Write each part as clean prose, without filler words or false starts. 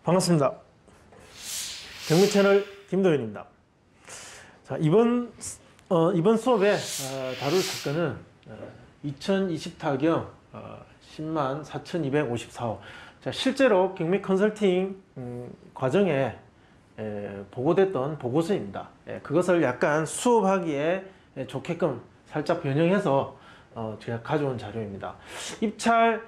반갑습니다. 경미채널 김도현입니다. 자, 이번 수업에 다룰 사건은 2020타경 104,254호. 자, 실제로 경미 컨설팅 과정에 보고됐던 보고서입니다. 그것을 약간 수업하기에 좋게끔 살짝 변형해서 제가 가져온 자료입니다. 입찰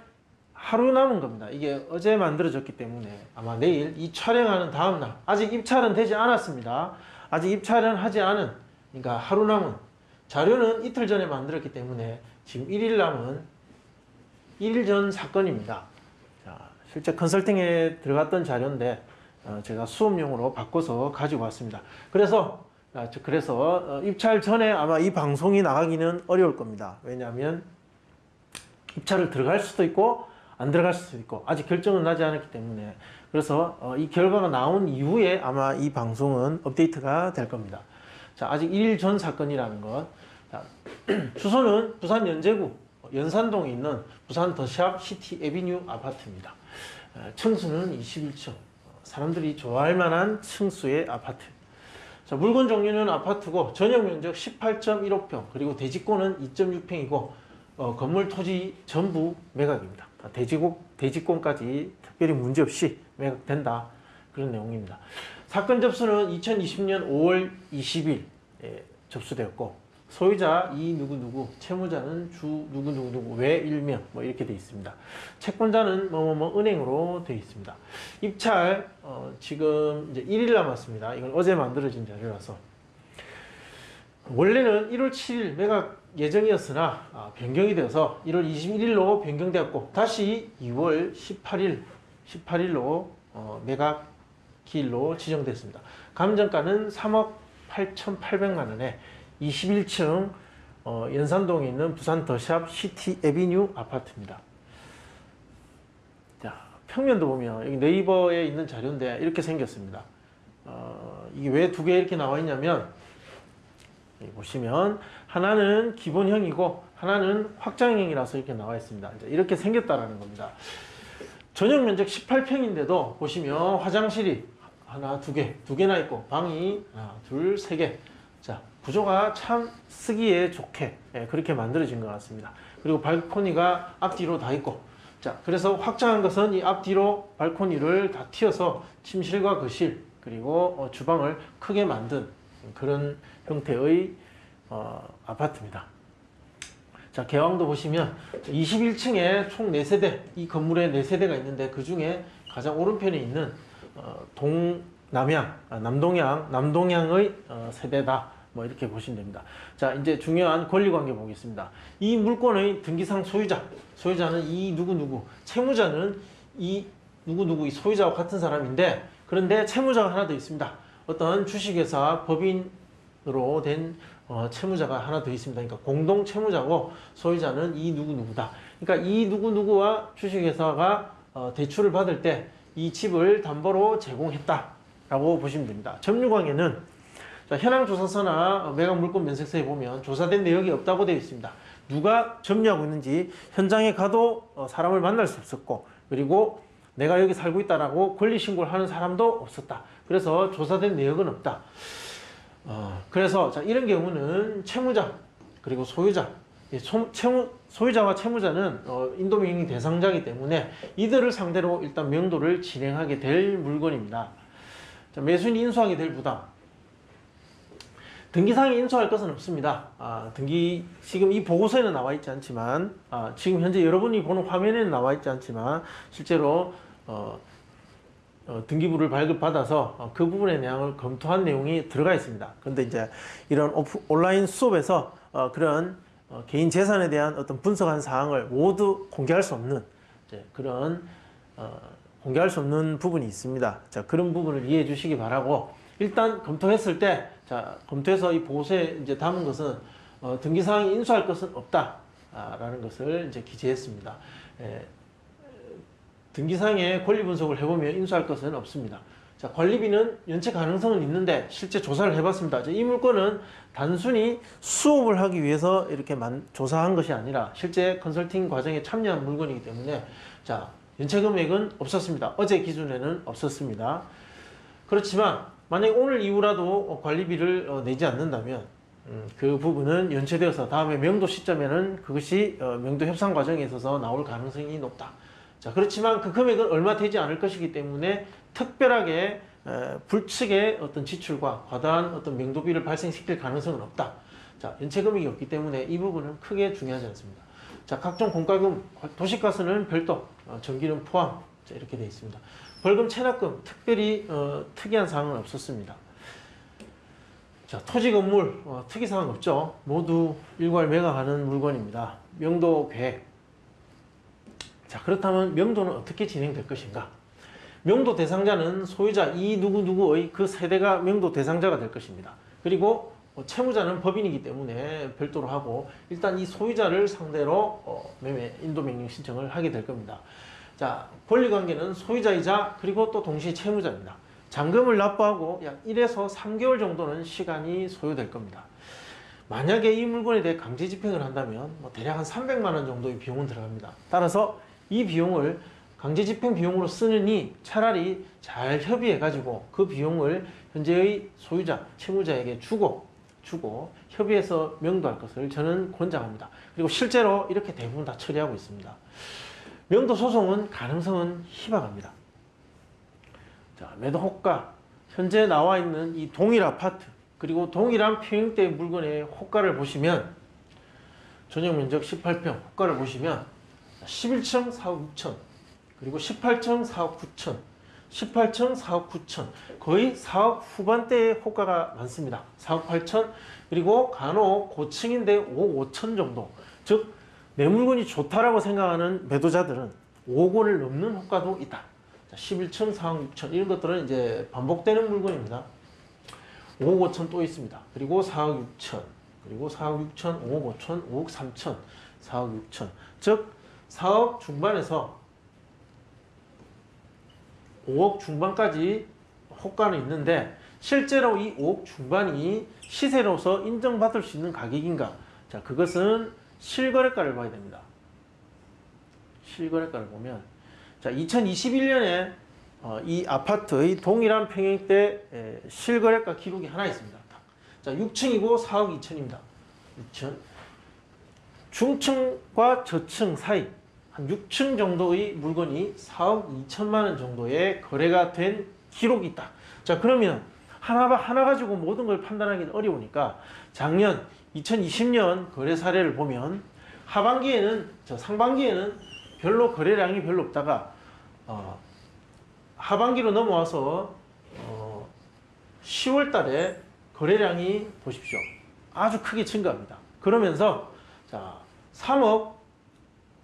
하루 남은 겁니다. 이게 어제 만들어졌기 때문에 아마 내일 이 촬영하는 다음날, 아직 입찰은 되지 않았습니다. 아직 입찰은 하지 않은, 그러니까 하루 남은 자료는 이틀 전에 만들었기 때문에 지금 1일 남은 1일 전 사건입니다. 자, 실제 컨설팅에 들어갔던 자료인데 제가 수업용으로 바꿔서 가지고 왔습니다. 그래서 입찰 전에 아마 이 방송이 나가기는 어려울 겁니다. 왜냐하면 입찰을 들어갈 수도 있고 안 들어갈 수도 있고 아직 결정은 나지 않았기 때문에, 그래서 이 결과가 나온 이후에 아마 이 방송은 업데이트가 될 겁니다. 자, 아직 1일 전 사건이라는 것. 자, 주소는 부산 연제구 연산동에 있는 부산 더샵 시티 에비뉴 아파트입니다. 층수는 21층. 사람들이 좋아할 만한 층수의 아파트. 자, 물건 종류는 아파트고 전용 면적 18.15평, 그리고 대지권은 2.6평이고 건물 토지 전부 매각입니다. 대지권까지 특별히 문제없이 매각된다, 그런 내용입니다. 사건 접수는 2020년 5월 20일 접수되었고, 소유자 이 누구누구, 채무자는 주 누구누구, 외 일명 뭐 이렇게 되어 있습니다. 채권자는 뭐뭐뭐 은행으로 되어 있습니다. 입찰 지금 이제 1일 남았습니다. 이건 어제 만들어진 자료라서. 원래는 1월 7일 매각 예정이었으나 변경이 되어서 1월 21일로 변경되었고, 다시 2월 18일로 매각 기일로 지정됐습니다. 감정가는 3억 8,800만 원에 21층 연산동에 있는 부산 더샵 시티 에비뉴 아파트입니다. 자, 평면도 보면 여기 네이버에 있는 자료인데 이렇게 생겼습니다. 이게 왜 두 개 이렇게 나와 있냐면, 여기 보시면 하나는 기본형이고 하나는 확장형이라서 이렇게 나와 있습니다. 이제 이렇게 생겼다라는 겁니다. 전용 면적 18평인데도 보시면 화장실이 두 개나 있고 방이 하나, 둘, 세 개. 자, 구조가 참 쓰기에 좋게 그렇게 만들어진 것 같습니다. 그리고 발코니가 앞뒤로 다 있고, 자, 그래서 확장한 것은 이 앞뒤로 발코니를 다 튀어서 침실과 거실 그리고 주방을 크게 만든 그런 형태의 아파트입니다. 자, 개왕도 보시면 21층에 총 4세대, 이 건물에 4세대가 있는데 그 중에 가장 오른편에 있는 남동향의 세대다, 뭐 이렇게 보시면 됩니다. 자, 이제 중요한 권리관계 보겠습니다. 이 물건의 등기상 소유자는 이 누구누구, 채무자는 이 누구누구, 이 소유자와 같은 사람인데, 그런데 채무자가 하나 더 있습니다. 어떤 주식회사 법인으로 된 채무자가 하나 더 있습니다. 그러니까 공동 채무자고 소유자는 이 누구누구다. 그러니까 이 누구누구와 주식회사가 대출을 받을 때 이 집을 담보로 제공했다라고 보시면 됩니다. 점유관계는 현황조사서나 매각물건 면색서에 보면 조사된 내역이 없다고 되어 있습니다. 누가 점유하고 있는지 현장에 가도 사람을 만날 수 없었고, 그리고 내가 여기 살고 있다라고 권리신고를 하는 사람도 없었다. 그래서 조사된 내역은 없다. 그래서 이런 경우는 채무자 그리고 소유자, 소유자와 채무자는 인도명의 대상자이기 때문에 이들을 상대로 일단 명도를 진행하게 될 물건입니다. 자, 매수인이 인수하게 될 부담. 등기상에 인수할 것은 없습니다. 지금 이 보고서에는 나와 있지 않지만, 지금 현재 여러분이 보는 화면에는 나와 있지 않지만, 실제로 등기부를 발급받아서 그 부분의 내용을 검토한 내용이 들어가 있습니다. 그런데 이제 이런 온라인 수업에서 그런 개인 재산에 대한 어떤 분석한 사항을 모두 공개할 수 없는 그런 공개할 수 없는 부분이 있습니다. 자, 그런 부분을 이해해 주시기 바라고, 일단 검토했을 때, 검토해서 이 보고서에 이제 담은 것은 등기사항이 인수할 것은 없다라는 것을 이제 기재했습니다. 등기상의 권리 분석을 해보면 인수할 것은 없습니다. 자, 관리비는 연체 가능성은 있는데 실제 조사를 해봤습니다. 이 물건은 단순히 수업을 하기 위해서 이렇게 조사한 것이 아니라 실제 컨설팅 과정에 참여한 물건이기 때문에 자, 연체 금액은 없었습니다. 어제 기준에는 없었습니다. 그렇지만 만약에 오늘 이후라도 관리비를 내지 않는다면 그 부분은 연체되어서 다음에 명도 시점에는 그것이 명도 협상 과정에 있어서 나올 가능성이 높다. 자, 그렇지만 그 금액은 얼마 되지 않을 것이기 때문에 특별하게 불측의 어떤 지출과 과다한 어떤 명도비를 발생시킬 가능성은 없다. 자, 연체 금액이 없기 때문에 이 부분은 크게 중요하지 않습니다. 자, 각종 공과금, 도시가스는 별도, 전기는 포함. 자, 이렇게 되어 있습니다. 벌금, 체납금, 특별히 특이한 사항은 없었습니다. 자, 토지 건물, 특이사항 없죠. 모두 일괄 매각하는 물건입니다. 명도 계획. 자, 그렇다면 명도는 어떻게 진행될 것인가? 명도 대상자는 소유자 이 누구누구의 그 세대가 명도 대상자가 될 것입니다. 그리고 채무자는 법인이기 때문에 별도로 하고 일단 이 소유자를 상대로 매매 인도명령 신청을 하게 될 겁니다. 자, 권리관계는 소유자이자 그리고 또 동시에 채무자입니다. 잔금을 납부하고 약 1에서 3개월 정도는 시간이 소요될 겁니다. 만약에 이 물건에 대해 강제 집행을 한다면 대략 한 300만 원 정도의 비용은 들어갑니다. 따라서 이 비용을 강제 집행 비용으로 쓰느니 차라리 잘 협의해 가지고 그 비용을 현재의 소유자, 채무자에게 주고 협의해서 명도할 것을 저는 권장합니다. 그리고 실제로 이렇게 대부분 다 처리하고 있습니다. 명도 소송은 가능성은 희박합니다. 자, 매도 호가, 현재 나와 있는 이 동일 아파트 그리고 동일한 평형대 물건의 호가를 보시면 전용 면적 18평 호가를 보시면 11층 4억 6천 그리고 18층 4억 9천 18층 4억 9천 거의 4억 후반대의 호가가 많습니다. 4억 8천 그리고 간혹 고층인데 5억 5천 정도 즉 내 물건이 좋다라고 생각하는 매도자들은 5억 원을 넘는 호가도 있다. 11층 4억 6천 이런 것들은 이제 반복되는 물건입니다. 5억 5천 또 있습니다. 그리고 4억 6천 그리고 4억 6천 5억 5천 5억 3천 4억 6천 즉 4억 중반에서 5억 중반까지 호가는 있는데 실제로 이 5억 중반이 시세로서 인정받을 수 있는 가격인가? 자, 그것은 실거래가를 봐야 됩니다. 실거래가를 보면 자, 2021년에 이 아파트의 동일한 평형대 실거래가 기록이 하나 있습니다. 자, 6층이고 4억 2천입니다. 6천. 중층과 저층 사이 한 6층 정도의 물건이 4억 2천만 원 정도의 거래가 된 기록이 있다. 자, 그러면 하나 가지고 모든 걸 판단하기는 어려우니까 작년 2020년 거래 사례를 보면 상반기에는 별로 거래량이 별로 없다가 하반기로 넘어와서 10월 달에 거래량이 보십시오. 아주 크게 증가합니다. 그러면서 자, 3억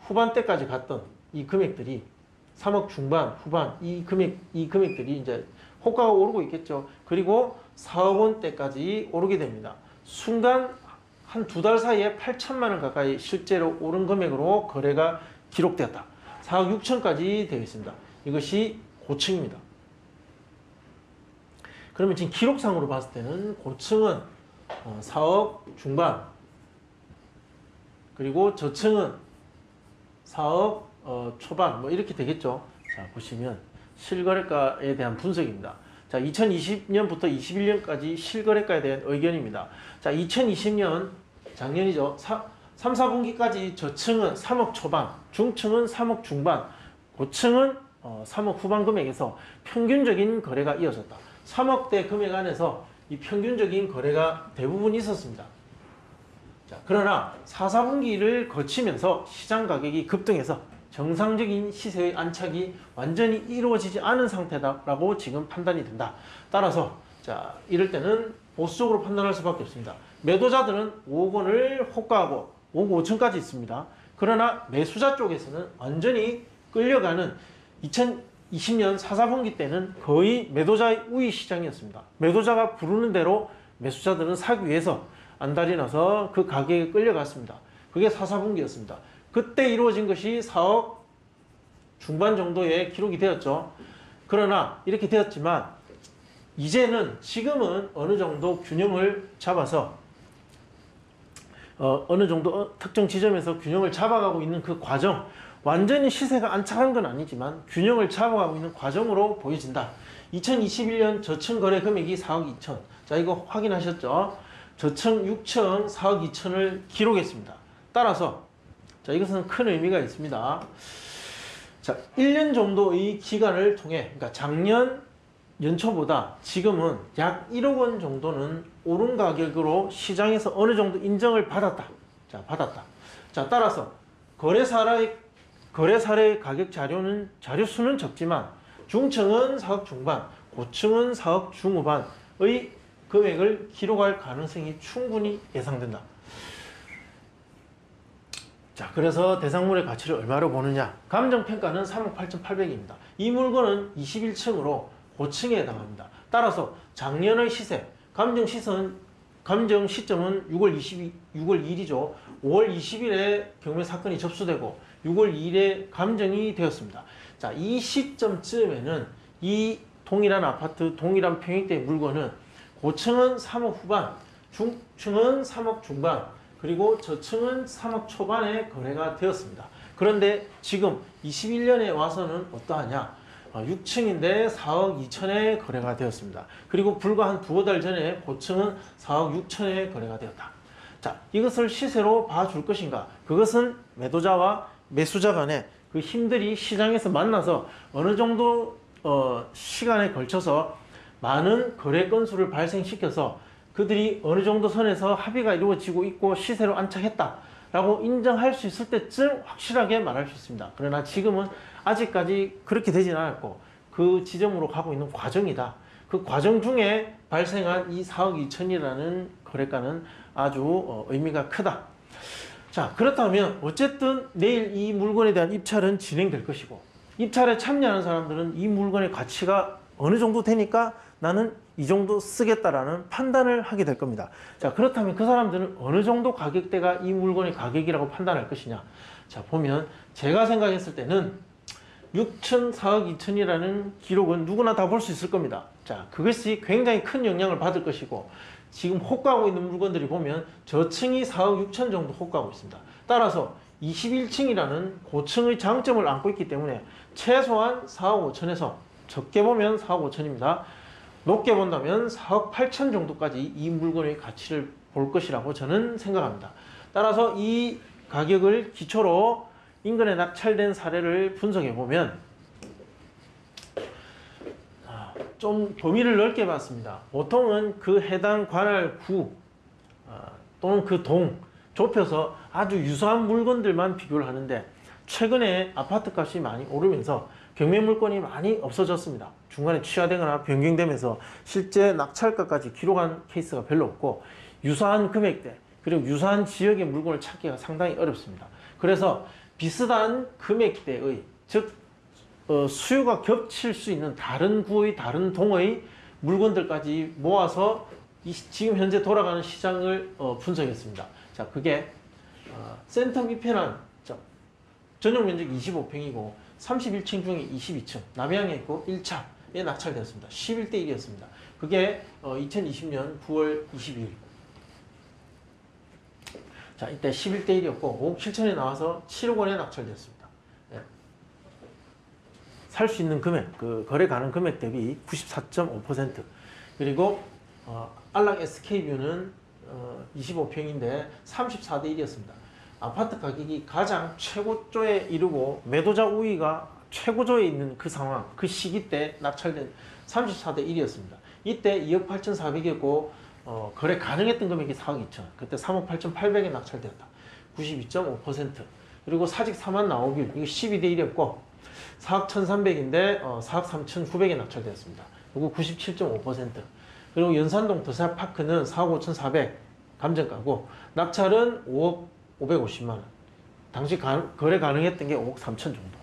후반대까지 갔던 이 금액들이 3억 중반, 후반 이 금액들이 이제 호가가 오르고 있겠죠. 그리고 4억 원대까지 오르게 됩니다. 순간 한 두 달 사이에 8천만 원 가까이 실제로 오른 금액으로 거래가 기록되었다. 4억 6천까지 되어 있습니다. 이것이 고층입니다. 그러면 지금 기록상으로 봤을 때는 고층은 4억 중반 그리고 저층은 4억 초반 뭐 이렇게 되겠죠. 자, 보시면 실거래가에 대한 분석입니다. 자, 2020년부터 21년까지 실거래가에 대한 의견입니다. 자, 2020년 작년이죠. 3, 4분기까지 저층은 3억 초반, 중층은 3억 중반, 고층은 3억 후반 금액에서 평균적인 거래가 이어졌다. 3억대 금액 안에서 이 평균적인 거래가 대부분 있었습니다. 자, 그러나 4, 4분기를 거치면서 시장 가격이 급등해서 정상적인 시세의 안착이 완전히 이루어지지 않은 상태다라고 지금 판단이 된다. 따라서 자, 이럴 때는 보수적으로 판단할 수밖에 없습니다. 매도자들은 5억 원을 호가하고 5억 5천까지 있습니다. 그러나 매수자 쪽에서는 완전히 끌려가는 2020년 4, 4분기 때는 거의 매도자의 우위 시장이었습니다. 매도자가 부르는 대로 매수자들은 사기 위해서 안달이 나서 그 가격에 끌려갔습니다. 그게 4, 4분기였습니다. 그때 이루어진 것이 4억 중반 정도의 기록이 되었죠. 그러나 이렇게 되었지만 지금은 어느 정도 균형을 잡아서 어느 정도 특정 지점에서 균형을 잡아가고 있는 그 과정, 완전히 시세가 안착한 건 아니지만 균형을 잡아가고 있는 과정으로 보여진다. 2021년 저층 거래 금액이 4억 2천. 자, 이거 확인하셨죠? 저층 6층 4억 2천을 기록했습니다. 따라서 자, 이것은 큰 의미가 있습니다. 자, 1년 정도의 기간을 통해, 그러니까 작년 연초보다 지금은 약 1억 원 정도는 오른 가격으로 시장에서 어느 정도 인정을 받았다. 자, 받았다. 자, 따라서 거래 사례 가격 자료 수는 적지만 중층은 4억 중반, 고층은 4억 중후반의 금액을 기록할 가능성이 충분히 예상된다. 자, 그래서 대상물의 가치를 얼마로 보느냐? 감정평가는 3억 8,800입니다. 이 물건은 21층으로 고층에 해당합니다. 따라서 작년의 시세, 감정 시점은 6월 2일이죠. 5월 20일에 경매 사건이 접수되고 6월 2일에 감정이 되었습니다. 자, 이 시점쯤에는 이 동일한 아파트, 동일한 평형대의 물건은 고층은 3억 후반, 중층은 3억 중반, 그리고 저층은 3억 초반에 거래가 되었습니다. 그런데 지금 21년에 와서는 어떠하냐? 6층인데 4억 2천에 거래가 되었습니다. 그리고 불과 한 두어 달 전에 고층은 4억 6천에 거래가 되었다. 자, 이것을 시세로 봐줄 것인가? 그것은 매도자와 매수자 간에 그 힘들이 시장에서 만나서 어느 정도 시간에 걸쳐서 많은 거래 건수를 발생시켜서 그들이 어느 정도 선에서 합의가 이루어지고 있고 시세로 안착했다라고 인정할 수 있을 때쯤 확실하게 말할 수 있습니다. 그러나 지금은 아직까지 그렇게 되지는 않았고 그 지점으로 가고 있는 과정이다. 그 과정 중에 발생한 이 4억 2천이라는 거래가는 아주 의미가 크다. 자, 그렇다면 어쨌든 내일 이 물건에 대한 입찰은 진행될 것이고 입찰에 참여하는 사람들은 이 물건의 가치가 어느 정도 되니까 나는 이 정도 쓰겠다라는 판단을 하게 될 겁니다. 자, 그렇다면 그 사람들은 어느 정도 가격대가 이 물건의 가격이라고 판단할 것이냐? 자, 보면 제가 생각했을 때는 6천 4억 2천이라는 기록은 누구나 다 볼 수 있을 겁니다. 자, 그것이 굉장히 큰 영향을 받을 것이고 지금 호가하고 있는 물건들이 보면 저층이 4억 6천 정도 호가하고 있습니다. 따라서 21층이라는 고층의 장점을 안고 있기 때문에 최소한 4억 5천에서 적게 보면 4억 5천입니다. 높게 본다면 4억 8천 정도까지 이 물건의 가치를 볼 것이라고 저는 생각합니다. 따라서 이 가격을 기초로 인근에 낙찰된 사례를 분석해 보면 좀 범위를 넓게 봤습니다. 보통은 그 해당 관할 구 또는 그 동 좁혀서 아주 유사한 물건들만 비교를 하는데 최근에 아파트 값이 많이 오르면서 경매 물건이 많이 없어졌습니다. 중간에 취하되거나 변경되면서 실제 낙찰가까지 기록한 케이스가 별로 없고 유사한 금액대 그리고 유사한 지역의 물건을 찾기가 상당히 어렵습니다. 그래서 비슷한 금액대의 즉 수요가 겹칠 수 있는 다른 구의 다른 동의 물건들까지 모아서 지금 현재 돌아가는 시장을 분석했습니다. 자, 그게 센터 밑편한 전용 면적 25평이고 31층 중에 22층 남양에 있고 1차에 낙찰되었습니다. 11대 1이었습니다. 그게 2020년 9월 22일. 자, 이때 11대 1이었고 5억 7천에 나와서 7억 원에 낙찰되었습니다. 네. 살 수 있는 금액, 그 거래 가능 금액 대비 94.5%. 그리고 안락 SK뷰는 25평인데 34대 1이었습니다. 아파트 가격이 가장 최고조에 이르고 매도자 우위가 최고조에 있는 그 상황, 그 시기 때 낙찰된 34대 1이었습니다. 이때 2억 8,400이었고 거래 가능했던 금액이 4억 2천. 그때 3억 8,800에 낙찰되었다. 92.5%. 그리고 사직 4만 나오길 이거 12대 1이었고 4억 1,300인데 4억 3,900에 낙찰되었습니다. 이거 97.5%. 그리고 연산동 더샵파크는 4억 5,400 감정가고 낙찰은 5억 550만 원. 당시 거래 가능했던 게 5억 3천 정도.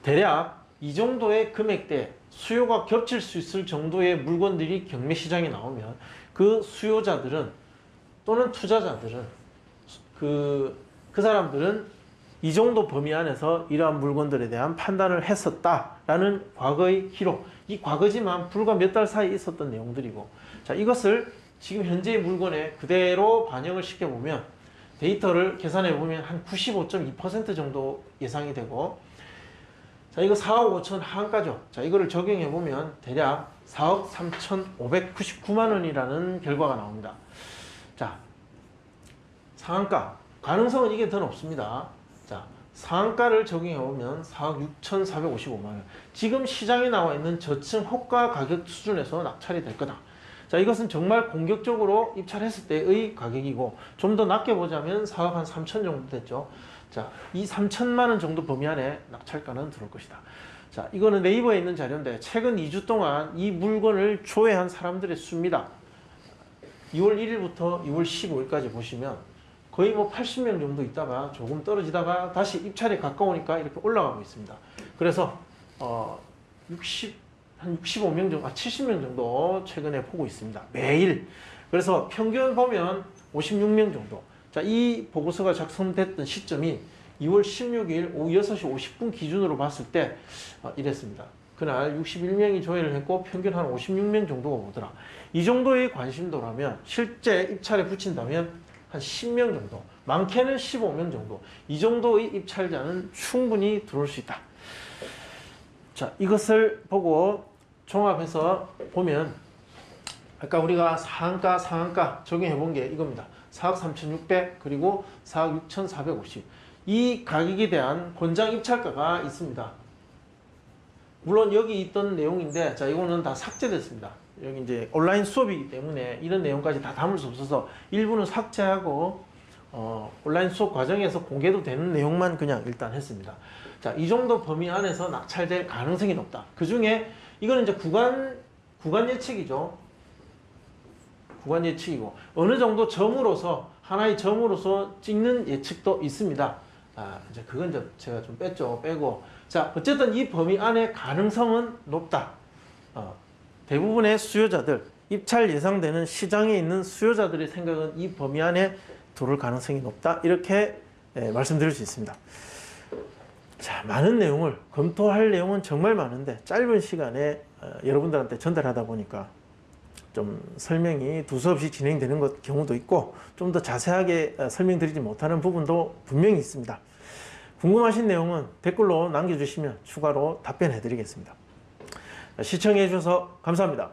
대략 이 정도의 금액대 수요가 겹칠 수 있을 정도의 물건들이 경매 시장에 나오면 그 수요자들은 또는 투자자들은 그 사람들은 이 정도 범위 안에서 이러한 물건들에 대한 판단을 했었다라는 과거의 기록. 이 과거지만 불과 몇 달 사이에 있었던 내용들이고, 자, 이것을 지금 현재의 물건에 그대로 반영을 시켜보면 데이터를 계산해 보면 한 95.2% 정도 예상이 되고, 자, 이거 4억 5천 하한가죠. 자, 이거를 적용해 보면 대략 4억 3,599만 원이라는 결과가 나옵니다. 자, 상한가 가능성은 이게 더 높습니다. 자, 상한가를 적용해 보면 4억 6,455만 원. 지금 시장에 나와 있는 저층 호가 가격 수준에서 낙찰이 될 거다. 자, 이것은 정말 공격적으로 입찰했을 때의 가격이고, 좀 더 낮게 보자면 4억 한 3천 정도 됐죠. 자, 이 3천만 원 정도 범위 안에 낙찰가는 들어올 것이다. 자, 이거는 네이버에 있는 자료인데 최근 2주 동안 이 물건을 조회한 사람들의 수입니다. 2월 1일부터 2월 15일까지 보시면 거의 뭐 80명 정도 있다가 조금 떨어지다가 다시 입찰에 가까우니까 이렇게 올라가고 있습니다. 그래서 한 65명 정도, 70명 정도 최근에 보고 있습니다. 매일. 그래서 평균 보면 56명 정도. 자, 이 보고서가 작성됐던 시점이 2월 16일 오후 6시 50분 기준으로 봤을 때 이랬습니다. 그날 61명이 조회를 했고 평균 한 56명 정도가 보더라. 이 정도의 관심도라면 실제 입찰에 붙인다면 한 10명 정도, 많게는 15명 정도, 이 정도의 입찰자는 충분히 들어올 수 있다. 자, 이것을 보고 종합해서 보면 아까 우리가 상한가 적용해 본 게 이겁니다. 4억 3,600 그리고 4억 6,450. 이 가격에 대한 권장 입찰가가 있습니다. 물론 여기 있던 내용인데, 자, 이거는 다 삭제됐습니다. 여기 이제 온라인 수업이기 때문에 이런 내용까지 다 담을 수 없어서 일부는 삭제하고 온라인 수업 과정에서 공개도 되는 내용만 그냥 일단 했습니다. 자, 이 정도 범위 안에서 낙찰될 가능성이 높다. 그 중에 이거는 이제 구간 예측이죠. 구간 예측이고 어느 정도 점으로서 하나의 점으로서 찍는 예측도 있습니다. 이제 그건 이제 제가 좀 빼고, 자, 어쨌든 이 범위 안에 가능성은 높다. 대부분의 수요자들, 입찰 예상되는 시장에 있는 수요자들의 생각은 이 범위 안에 들어올 가능성이 높다. 이렇게 말씀드릴 수 있습니다. 자, 많은 내용을 검토할 내용은 정말 많은데 짧은 시간에 여러분들한테 전달하다 보니까 좀 설명이 두서없이 진행되는 경우도 있고 좀 더 자세하게 설명드리지 못하는 부분도 분명히 있습니다. 궁금하신 내용은 댓글로 남겨주시면 추가로 답변해 드리겠습니다. 시청해 주셔서 감사합니다.